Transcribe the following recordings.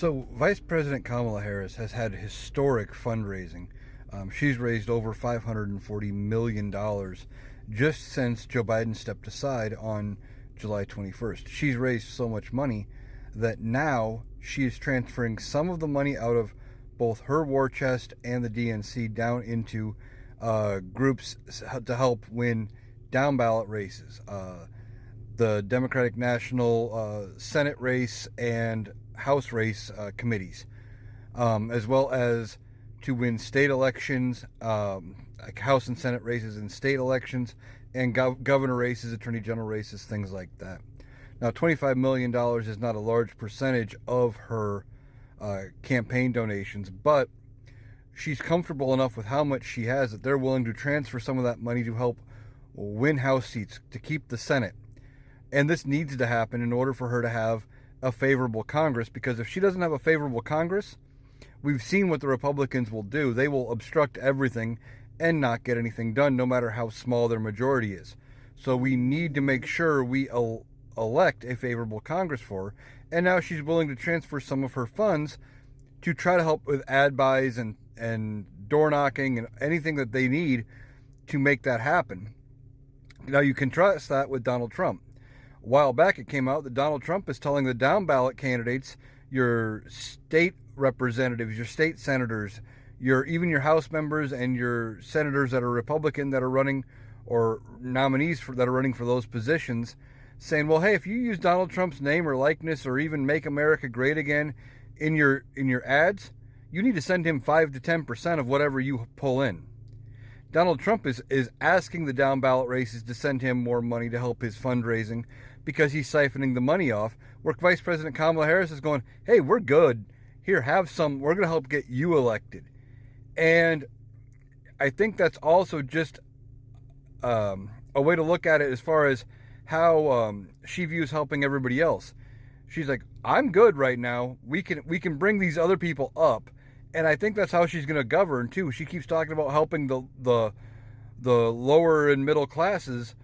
So, Vice President Kamala Harris has had historic fundraising. She's raised over $540 million just since Joe Biden stepped aside on July 21st. She's raised so much money that now she is transferring some of the money out of both her war chest and the DNC down into groups to help win down ballot races. The Democratic National Senate race and House race committees, as well as to win state elections, like House and Senate races in state elections, and governor races, attorney general races, things like that. Now, $25 million is not a large percentage of her campaign donations, but she's comfortable enough with how much she has that they're willing to transfer some of that money to help win House seats, to keep the Senate. And this needs to happen in order for her to have a favorable Congress, because if she doesn't have a favorable Congress, we've seen what the Republicans will do. They will obstruct everything and not get anything done, no matter how small their majority is. So we need to make sure we elect a favorable Congress for her. And now she's willing to transfer some of her funds to try to help with ad buys and door knocking and anything that they need to make that happen. Now you contrast that with Donald Trump. A while back it came out that Donald Trump is telling the down ballot candidates, your state representatives, your state senators, even your House members and your senators that are Republican that are running, or nominees that are running for those positions, saying, well, hey, if you use Donald Trump's name or likeness or even Make America Great Again in your ads, you need to send him 5 to 10% of whatever you pull in. Donald Trump is asking the down ballot races to send him more money to help his fundraising because he's siphoning the money off, where Vice President Kamala Harris is going, hey, we're good. Here, have some. We're going to help get you elected. And I think that's also just a way to look at it as far as how she views helping everybody else. She's like, I'm good right now. We can bring these other people up. And I think that's how she's going to govern, too. She keeps talking about helping the lower and middle classes,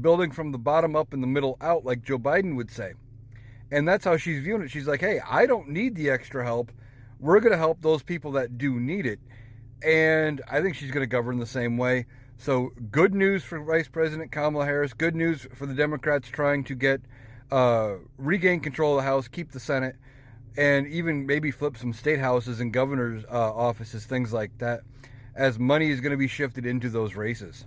building from the bottom up and the middle out, like Joe Biden would say. And that's how she's viewing it. She's like, hey, I don't need the extra help. We're going to help those people that do need it. And I think she's going to govern the same way. So good news for Vice President Kamala Harris. Good news for the Democrats trying to regain control of the House, keep the Senate, and even maybe flip some state houses and governor's offices, things like that, as money is going to be shifted into those races.